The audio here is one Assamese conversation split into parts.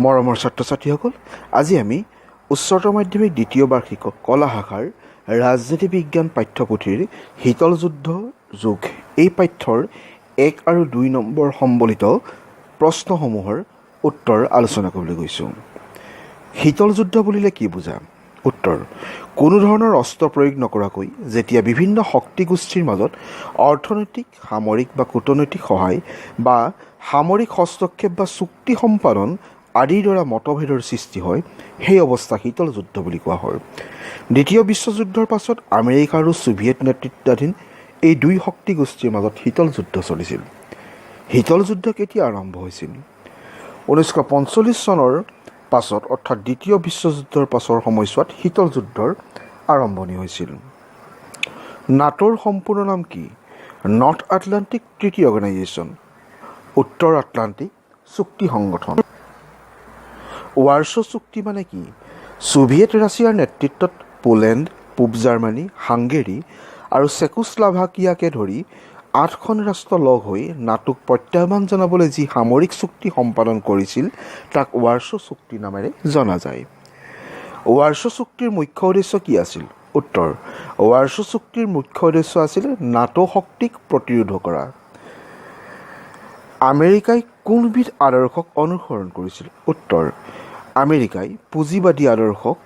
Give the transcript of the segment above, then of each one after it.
মৰমৰ ছাত্ৰ ছাত্ৰীসকল, আজি আমি উচ্চতৰ মাধ্যমিক দ্বিতীয় বাৰ্ষিক কলা শাখাৰ ৰাজনীতি বিজ্ঞান পাঠ্যপুথিৰ শীতল যুদ্ধ যুগ এই পাঠ্যৰ 1 আৰু 2 নম্বৰ সম্বলিত প্ৰশ্নসমূহৰ উত্তৰ আলোচনা কৰিবলৈ গৈছোঁ। শীতল যুদ্ধ বুলিলে কি বুজা? উত্তৰ: কোনো ধৰণৰ অস্ত্ৰ প্ৰয়োগ নকৰাকৈ যেতিয়া বিভিন্ন শক্তিগোষ্ঠীৰ মাজত অৰ্থনৈতিক, সামৰিক বা কূটনৈতিক সহায় বা সামৰিক হস্তক্ষেপ বা চুক্তি সম্পাদন আদিৰ দ্বাৰা মতভেদৰ সৃষ্টি হয়, সেই অৱস্থা শীতল যুদ্ধ বুলি কোৱা হয়। দ্বিতীয় বিশ্বযুদ্ধৰ পাছত আমেৰিকা আৰু ছোভিয়েট নেতৃত্বাধীন এই দুই শক্তিগোষ্ঠীৰ মাজত শীতল যুদ্ধ চলিছিল। শীতল যুদ্ধ কেতিয়া আৰম্ভ হৈছিল? 1945 চনৰ পাছত, অৰ্থাৎ দ্বিতীয় বিশ্বযুদ্ধৰ পাছৰ সময়ছোৱাত শীতল যুদ্ধৰ আৰম্ভণি হৈছিল। নাটোৰ সম্পূৰ্ণ নাম কি? নৰ্থ আটলাণ্টিক ট্ৰিটি অৰ্গেনাইজেশ্যন, উত্তৰ আটলাণ্টিক চুক্তি সংগঠন। ৱাৰ্ছ চুক্তি মানে কি? ছোভিয়েট ৰাছিয়াৰ নেতৃত্বত পোলেণ্ড, পূব জাৰ্মানী, হাংগেৰী আৰু চেকোস্লোভাকিয়াকে ধৰি 8খন ৰাষ্ট্ৰ লগ হৈ নাটোক প্ৰত্যাহ্বান জনাবলৈ যি সামৰিক চুক্তি সম্পাদন কৰিছিল তাক ৱাৰ্ছ চুক্তি নামেৰে জনা যায়। ৱাৰ্ছ চুক্তিৰ মুখ্য উদ্দেশ্য কি আছিল? উত্তৰ: ৱাৰ্ছ চুক্তিৰ মুখ্য উদ্দেশ্য আছিল নাটো শক্তিক প্ৰতিৰোধ কৰা। আমেৰিকাই কোনবিধ আদৰ্শক অনুসৰণ কৰিছিল? উত্তৰ: আমেৰিকাই পুঁজিবাদী আদৰ্শক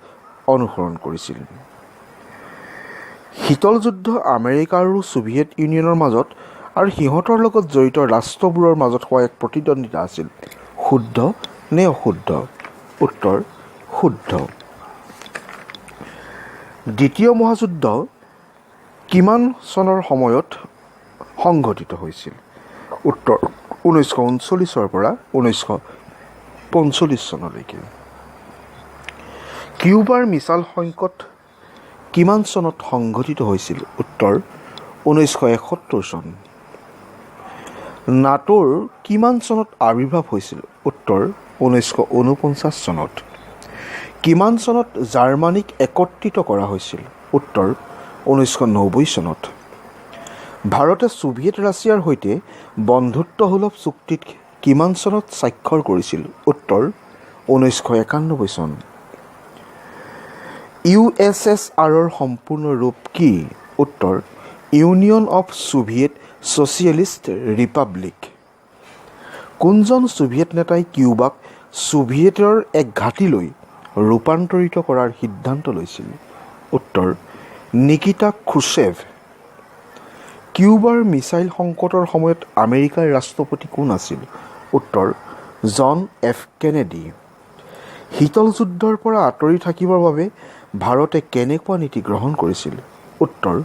অনুসৰণ কৰিছিল। শীতল যুদ্ধ আমেৰিকা আৰু ছোভিয়েট ইউনিয়নৰ মাজত আৰু সিহঁতৰ লগত জড়িত ৰাষ্ট্ৰবোৰৰ মাজত হোৱা এক প্ৰতিদ্বন্দ্বিতা আছিল। শুদ্ধ নে অশুদ্ধ? উত্তৰ: শুদ্ধ। দ্বিতীয় মহাযুদ্ধ কিমান চনৰ সময়ত সংঘটিত হৈছিল? উত্তৰ: 1939 পৰা 1945 চনলৈকে। কিউবাৰ মিছাইল সংকট কিমান চনত সংঘটিত হৈছিল? উত্তৰ: 1971 চন। নাটোৰ কিমান চনত আৱিৰ্ভাৱ হৈছিল? উত্তৰ: 1949 চনত। কিমান চনত জাৰ্মানীক একত্ৰিত কৰা হৈছিল? উত্তৰ: 1990 চনত। ভাৰতে ছোভিয়েট ৰাছিয়াৰ সৈতে বন্ধুত্বসুলভ চুক্তিত কিমান চনত স্বাক্ষৰ কৰিছিল? উত্তৰ: 1991 চন। USSRৰ সম্পূৰ্ণ ৰূপ কি? উত্তৰ: union of Soviet socialist Republic. কোনজন ছোভিয়েট নেতাই কিউবাক ছোভিয়েটৰ এক ঘাটিলৈ ৰূপান্তৰিত কৰাৰ সিদ্ধান্ত লৈছিল? উত্তৰ: নিকিতা ক্ৰুশ্বেভ। কিউবাৰ মিছাইল সংকটৰ সময়ত আমেৰিকাৰ ৰাষ্ট্ৰপতি কোন আছিল? উত্তৰ: জন এফ কেনেডি। শীতল যুদ্ধৰ পৰা আঁতৰি থাকিবৰ বাবে ভাৰতে কেনেকুৱা নীতি গ্ৰহণ কৰিছিল? উত্তৰ: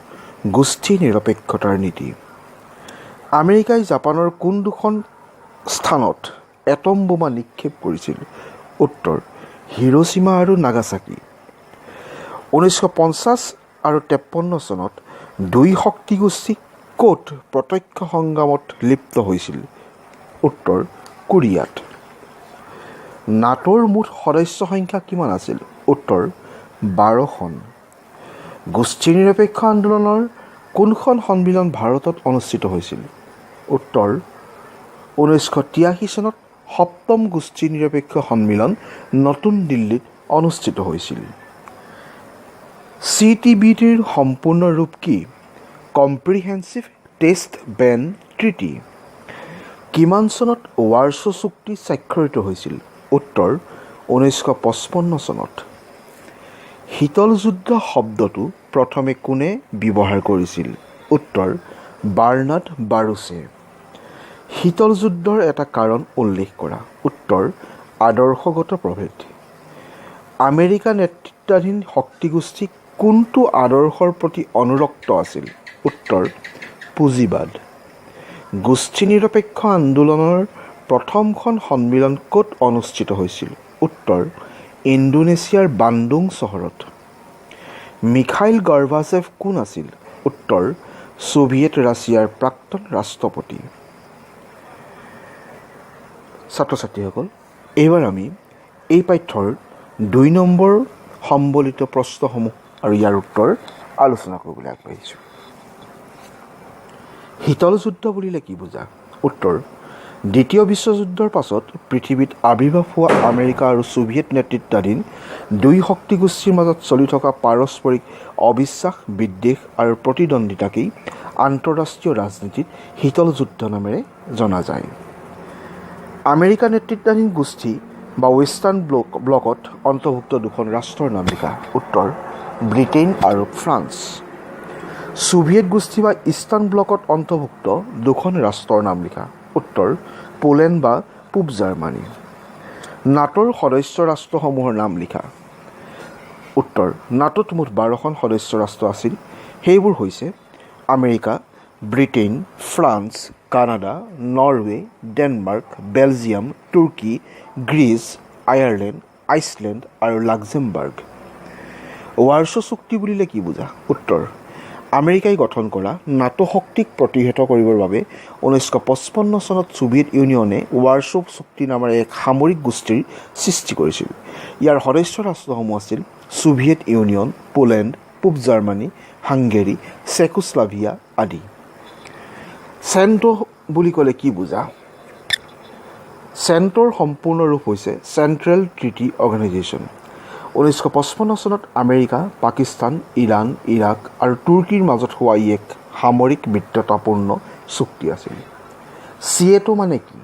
গোষ্ঠী নিৰপেক্ষতাৰ নীতি। আমেৰিকাই জাপানৰ কোন দুখন স্থানত এটম বোমা নিক্ষেপ কৰিছিল? উত্তৰ: হিৰোশ্বিমা আৰু নাগাচাকি। 1950 আৰু 53 চনত দুই শক্তিগোষ্ঠী ক'ত প্ৰত্যক্ষ সংগ্ৰামত লিপ্ত হৈছিল? উত্তৰ: কোৰিয়াত। নাটোৰ মুঠ সদস্য সংখ্যা কিমান আছিল? উত্তৰ: 12খন। গোষ্ঠী নিৰপেক্ষ আন্দোলনৰ কোনখন সন্মিলন ভাৰতত অনুষ্ঠিত হৈছিল? উত্তৰ: 1983 চনত সপ্তম গোষ্ঠী নিৰপেক্ষ সন্মিলন নতুন দিল্লীত অনুষ্ঠিত হৈছিল। CTBTৰ সম্পূৰ্ণ ৰূপ কি? Comprehensive test Ben treaty. কিমান চনত ৱাৰ্ছ চুক্তি স্বাক্ষৰিত হৈছিল? উত্তৰ: 1955 চনত। শীতল যুদ্ধ শব্দটো প্ৰথমে কোনে ব্যৱহাৰ কৰিছিল? উত্তৰ: বাৰ্নাৰ্ড বাৰুচে। শীতল যুদ্ধৰ এটা কাৰণ উল্লেখ কৰা। উত্তৰ: আদৰ্শগত প্ৰভেদ। আমেৰিকা নেতৃত্বাধীন শক্তিগোষ্ঠী কোনটো আদৰ্শৰ প্ৰতি অনুৰক্ত আছিল? উত্তৰ: পুঁজিবাদ। গোষ্ঠী নিৰপেক্ষ আন্দোলনৰ প্ৰথমখন সন্মিলন ক'ত অনুষ্ঠিত হৈছিল? উত্তৰ: ইণ্ডোনেছিয়াৰ বান্দুং চহৰত। মিখাইল গৰ্বাচেভ কোন আছিল? উত্তৰ: ছোভিয়েট ৰাছিয়াৰ প্ৰাক্তন ৰাষ্ট্ৰপতি। ছাত্ৰ ছাত্ৰীসকল, এইবাৰ আমি এই পাঠ্যৰ 2 নম্বৰ সম্বলিত প্ৰশ্নসমূহ আৰু ইয়াৰ উত্তৰ আলোচনা কৰিবলৈ আগবাঢ়িছোঁ। শীতল যুদ্ধ বুলিলে কি বুজা? উত্তৰ: দ্বিতীয় বিশ্বযুদ্ধৰ পাছত পৃথিৱীত আবিৰ্ভাৱ হোৱা আমেৰিকা আৰু ছোভিয়েট নেতৃত্বাধীন দুই শক্তিগোষ্ঠীৰ মাজত চলি থকা পাৰস্পৰিক অবিশ্বাস, বিদ্বেষ আৰু প্ৰতিদ্বন্দ্বিতাকেই আন্তঃৰাষ্ট্ৰীয় ৰাজনীতিত শীতল যুদ্ধ নামেৰে জনা যায়। আমেৰিকা নেতৃত্বাধীন গোষ্ঠী বা ৱেষ্টাৰ্ণ ব্লকত অন্তৰ্ভুক্ত দুখন ৰাষ্ট্ৰৰ নাম লিখা। উত্তৰ ব্ৰিটেইন আৰু ফ্ৰান্স। ছোভিয়েট গোষ্ঠী বা ইষ্টাৰ্ণ ব্লকত অন্তৰ্ভুক্ত দুখন ৰাষ্ট্ৰৰ নাম লিখা। উত্তৰ পোলেণ্ড বা পূব জাৰ্মানী। নাটোৰ সদস্য ৰাষ্ট্ৰসমূহৰ নাম লিখা। উত্তৰ নাটোত মুঠ 12খন সদস্য ৰাষ্ট্ৰ আছিল। সেইবোৰ হৈছে America, Britain, France, Canada, Norway, Denmark, Belgium, তুৰ্কী, গ্ৰীচ, আয়াৰলেণ্ড, আইচলেণ্ড আৰু লাক্সেমবাৰ্গ। ৱাৰ্ছ চুক্তি বুলিলে কি বুজা? উত্তৰ আমেৰিকাই গঠন কৰা নাটো শক্তিক প্ৰতিহত কৰিবৰ বাবে 1955 চনত ছোভিয়েট ইউনিয়নে ৱাৰ্ছ চুক্তি নামেৰে এক সামৰিক গোষ্ঠীৰ সৃষ্টি কৰিছিল। ইয়াৰ সদস্য ৰাষ্ট্ৰসমূহ আছিল ছোভিয়েট ইউনিয়ন, পোলেণ্ড, পূব জাৰ্মানী, হাংগেৰী, চেকোস্লোভাকিয়া আদি। চেণ্টো বুলি ক'লে কি বুজা? চেণ্টোৰ সম্পূৰ্ণ ৰূপ হৈছে চেণ্ট্ৰেল ট্ৰিটি অৰ্গেনাইজেশ্যন। 1955 চনত আমেৰিকা, পাকিস্তান, ইৰাণ, ইৰাক আৰু তুৰ্কীৰ মাজত হোৱা ই এক সামৰিক মিত্ৰতাপূৰ্ণ চুক্তি আছিল। চিয়েটো মানে কি?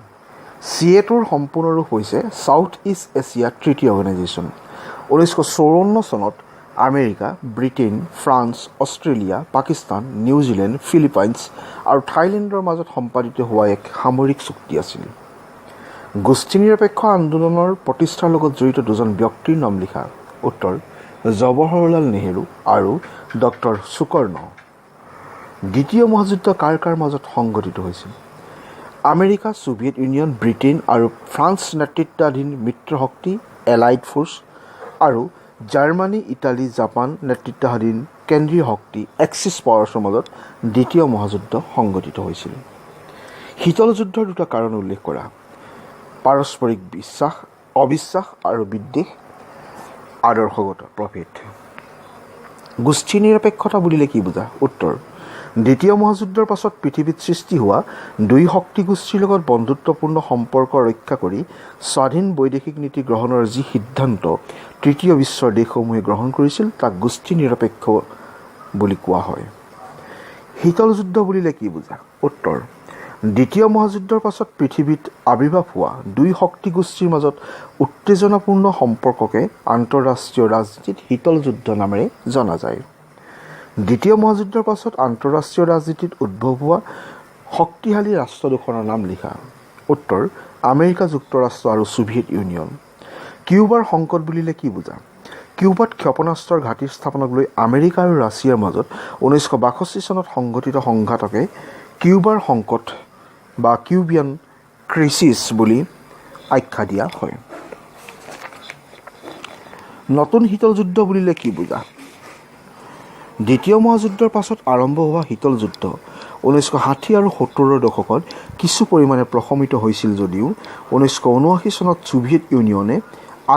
চিয়েটোৰ সম্পূৰ্ণ ৰূপ হৈছে south east Asia treaty organisation. 1954 চনত America, Britain, France, Australia, Pakistan, New Zealand, Philippines আৰু থাইলেণ্ডৰ মাজত সম্পাদিত হোৱা এক সামৰিক চুক্তি আছিল। গোষ্ঠী নিৰপেক্ষ আন্দোলনৰ প্ৰতিষ্ঠাৰ লগত জড়িত দুজন ব্যক্তিৰ নাম লিখা। উত্তৰ জৱাহৰলাল নেহৰু আৰু ডক্টৰ সুকৰ্ণ। দ্বিতীয় মহাযুদ্ধ কাৰ কাৰ মাজত সংঘটিত হৈছিল? আমেৰিকা, ছোভিয়েট ইউনিয়ন, ব্ৰিটেইন আৰু ফ্ৰান্স নেতৃত্বাধীন মিত্ৰশক্তি এলাইড ফ'ৰ্চ আৰু জাৰ্মানী, ইটালী, জাপান নেতৃত্বাধীন কেন্দ্ৰীয় শক্তি এক্সিছ পাৱাৰ্ছৰ মাজত দ্বিতীয় মহাযুদ্ধ সংঘটিত হৈছিল। শীতল যুদ্ধৰ দুটা কাৰণ উল্লেখ কৰা। পাৰস্পৰিক অবিশ্বাস আৰু বিদ্বেষ। আদৰ্শগত প্ৰভেদ। গোষ্ঠী নিৰপেক্ষতা বুলিলে কি বুজা? উত্তৰ দ্বিতীয় মহাযুদ্ধৰ পাছত পৃথিৱীত সৃষ্টি হোৱা দুই শক্তিগোষ্ঠীৰ লগত বন্ধুত্বপূৰ্ণ সম্পৰ্ক ৰক্ষা কৰি স্বাধীন বৈদেশিক নীতি গ্ৰহণৰ যি সিদ্ধান্ত তৃতীয় বিশ্বৰ দেশসমূহে গ্ৰহণ কৰিছিল তাক গোষ্ঠী নিৰপেক্ষ বুলি কোৱা হয়। শীতল যুদ্ধ বুলিলে কি বুজা? উত্তৰ দ্বিতীয় মহাযুদ্ধৰ পাছত পৃথিৱীত আবিৰ্ভাৱ হোৱা দুই শক্তিগোষ্ঠীৰ মাজত উত্তেজনাপূৰ্ণ সম্পৰ্ককে আন্তঃৰাষ্ট্ৰীয় ৰাজনীতিত শীতল যুদ্ধ নামেৰে জনা যায়। দ্বিতীয় মহাযুদ্ধৰ পাছত আন্তঃৰাষ্ট্ৰীয় ৰাজনীতিত উদ্ভৱ হোৱা শক্তিশালী ৰাষ্ট্ৰ দুখনৰ নাম লিখা। উত্তৰ আমেৰিকা যুক্তৰাষ্ট্ৰ আৰু ছোভিয়েট ইউনিয়ন। কিউবাৰ সংকট বুলিলে কি বুজা? কিউবাত ক্ষেপণাস্ত্ৰৰ ঘাটি স্থাপনক লৈ আমেৰিকা আৰু ৰাছিয়াৰ মাজত 1962 চনত সংঘটিত সংঘাতকে কিউবাৰ সংকট বা কিউবিয়ান ক্ৰাইচিছ বুলি আখ্যা দিয়া হয়। নতুন শীতল যুদ্ধ বুলিলে কি বুজা? দ্বিতীয় মহাযুদ্ধৰ পাছত আৰম্ভ হোৱা শীতল যুদ্ধ 1960 আৰু 70ৰ দশকত কিছু পৰিমাণে প্ৰশমিত হৈছিল যদিও 1979 চনত ছোভিয়েট ইউনিয়নে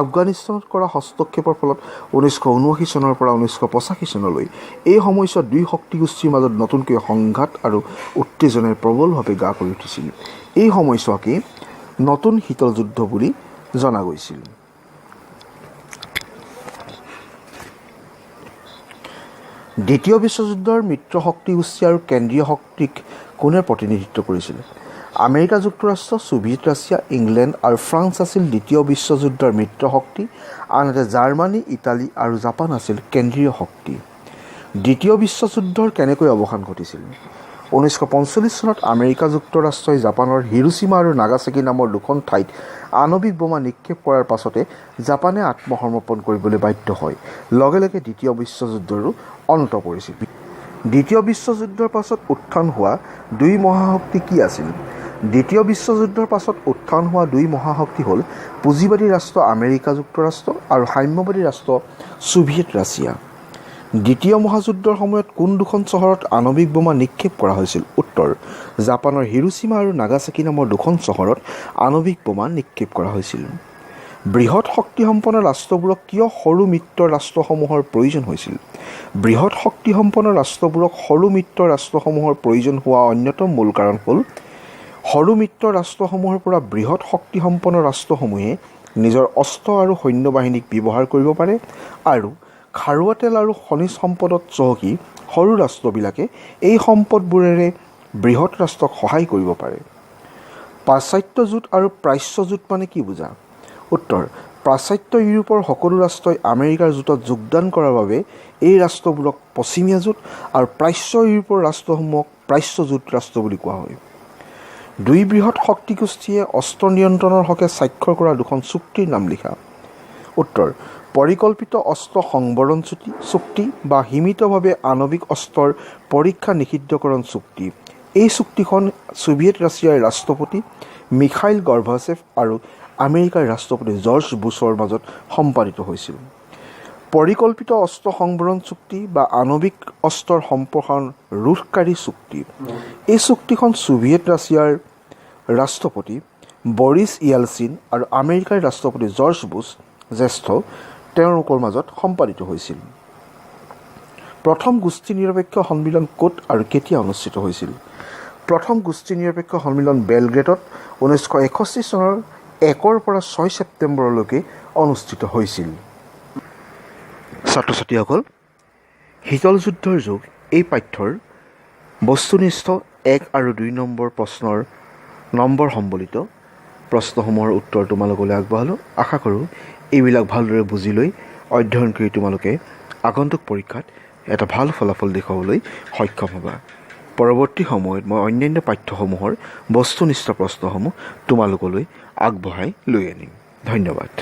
আফগানিস্তানত কৰা হস্তক্ষেপৰ ফলত 1979 চনৰ পৰা 1985 চনলৈ এই সময়ছোৱাত দুই শক্তিগোষ্ঠীৰ মাজত নতুনকৈ সংঘাত আৰু উত্তেজনাই প্ৰবলভাৱে গা কৰি উঠিছিল। এই সময়ছোৱাকে নতুন শীতল যুদ্ধ বুলি জনা গৈছিল। দ্বিতীয় বিশ্বযুদ্ধৰ মিত্ৰ শক্তিগোষ্ঠী আৰু কেন্দ্ৰীয় শক্তিক কোনে প্ৰতিনিধিত্ব কৰিছিল? আমেৰিকা যুক্তৰাষ্ট্ৰ, ছোভিয়েট ৰাছিয়া, ইংলেণ্ড আৰু ফ্ৰান্স আছিল দ্বিতীয় বিশ্বযুদ্ধৰ মিত্ৰ শক্তি, আনহাতে জাৰ্মানী, ইটালী আৰু জাপান আছিল কেন্দ্ৰীয় শক্তি। দ্বিতীয় বিশ্বযুদ্ধৰ কেনেকৈ অৱসান ঘটিছিল? 1945 চনত আমেৰিকা যুক্তৰাষ্ট্ৰই জাপানৰ হিৰোশ্বিমা আৰু নাগাচাকি নামৰ দুখন ঠাইত আণৱিক বোমা নিক্ষেপ কৰাৰ পাছতে জাপানে আত্মসমৰ্পণ কৰিবলৈ বাধ্য হয়। লগে লগে দ্বিতীয় বিশ্বযুদ্ধৰো অন্ত পৰিছিল। দ্বিতীয় বিশ্বযুদ্ধৰ পাছত উত্থান হোৱা দুই মহাশক্তি কি আছিল? দ্বিতীয় বিশ্বযুদ্ধৰ পাছত উত্থান হোৱা দুই মহাশক্তি হ'ল পুঁজিবাদী ৰাষ্ট্ৰ আমেৰিকা যুক্তৰাষ্ট্ৰ আৰু সাম্যবাদী ৰাষ্ট্ৰ ছোভিয়েট ৰাছিয়া। দ্বিতীয় মহাযুদ্ধৰ সময়ত কোন দুখন চহৰত আণৱিক বোমা নিক্ষেপ কৰা হৈছিল? উত্তৰ জাপানৰ হিৰোশ্বিমা আৰু নাগাচাকি নামৰ দুখন চহৰত আণৱিক বোমা নিক্ষেপ কৰা হৈছিল। বৃহৎ শক্তিসম্পন্ন ৰাষ্ট্ৰবোৰক কিয় সৰু মিত্ৰ ৰাষ্ট্ৰসমূহৰ প্ৰয়োজন হৈছিল? বৃহৎ শক্তিসম্পন্ন ৰাষ্ট্ৰবোৰক সৰু মিত্ৰ ৰাষ্ট্ৰসমূহৰ প্ৰয়োজন হোৱা অন্যতম মূল কাৰণ হ'ল সৰু মিত্ৰ ৰাষ্ট্ৰসমূহৰ পৰা বৃহৎ শক্তিসম্পন্ন ৰাষ্ট্ৰসমূহে নিজৰ অস্ত্ৰ আৰু সৈন্যবাহিনীক ব্যৱহাৰ কৰিব পাৰে আৰু খাৰুৱা তেল আৰু খনিজ সম্পদত চহকী সৰু ৰাষ্ট্ৰবিলাকে এই সম্পদবোৰেৰে বৃহৎ ৰাষ্ট্ৰক সহায় কৰিব পাৰে। পাশ্চাত্য জোঁট আৰু প্ৰাচ্য জোঁট মানে কি বুজা? উত্তৰ: পাশ্চাত্য ইউৰোপৰ সকলো ৰাষ্ট্ৰই আমেৰিকাৰ জোঁটত যোগদান কৰাৰ বাবে এই ৰাষ্ট্ৰবোৰক পশ্চিমীয়া জোঁট আৰু প্ৰাচ্য ইউৰোপৰ ৰাষ্ট্ৰসমূহক প্ৰাচ্য জোঁট ৰাষ্ট্ৰ বুলি কোৱা হয়। দুই বৃহৎ শক্তিগোষ্ঠীয়ে অস্ত্ৰ নিয়ন্ত্ৰণৰ হকে স্বাক্ষৰ কৰা দুখন চুক্তিৰ নাম লিখা। উত্তৰ: পৰিকল্পিত অস্ত্ৰ সংবৰণ চুক্তি বা সীমিতভাৱে আণৱিক অস্ত্ৰৰ পৰীক্ষা নিষিদ্ধকৰণ চুক্তি। এই চুক্তিখন ছোভিয়েট ৰাছিয়াৰ ৰাষ্ট্ৰপতি মিখাইল গৰ্বাচেভ আৰু আমেৰিকাৰ ৰাষ্ট্ৰপতি জৰ্জ বুছৰ মাজত সম্পাদিত হৈছিল। পৰিকল্পিত অস্ত্ৰ সংবৰণ চুক্তি বা আণৱিক অস্ত্ৰৰ সম্প্ৰসাৰণ ৰোধকাৰী চুক্তি। এই চুক্তিখন ছোভিয়েট ৰাছিয়াৰ ৰাষ্ট্ৰপতি বৰিছ য়েলচিন আৰু আমেৰিকাৰ ৰাষ্ট্ৰপতি জৰ্জ বুছ জ্যেষ্ঠ তেওঁলোকৰ মাজত সম্পাদিত হৈছিল। প্ৰথম গোষ্ঠী নিৰপেক্ষ সন্মিলন ক'ত আৰু কেতিয়া অনুষ্ঠিত হৈছিল? প্ৰথম গোষ্ঠী নিৰপেক্ষ সন্মিলন বেলগ্ৰেডত 1961 চনৰ 1 পৰা 6 ছেপ্টেম্বৰলৈকে অনুষ্ঠিত হৈছিল। ছাত্ৰ ছাত্ৰীসকল, শীতল যুদ্ধৰ যুগ এই পাঠ্যৰ বস্তুনিষ্ঠ 1 আৰু 2 নম্বৰ প্ৰশ্নৰ নম্বৰ সম্বলিত প্ৰশ্নসমূহৰ উত্তৰ তোমালোকলৈ আগবঢ়ালোঁ। আশা কৰোঁ এইবিলাক ভালদৰে বুজি লৈ অধ্যয়ন কৰি তোমালোকে আগন্তুক পৰীক্ষাত এটা ভাল ফলাফল দেখুৱাবলৈ সক্ষম হ'বা। পৰৱৰ্তী সময়ত মই অন্যান্য পাঠ্যসমূহৰ বস্তুনিষ্ঠ প্ৰশ্নসমূহ তোমালোকলৈ আগবঢ়াই লৈ আনিম। ধন্যবাদ।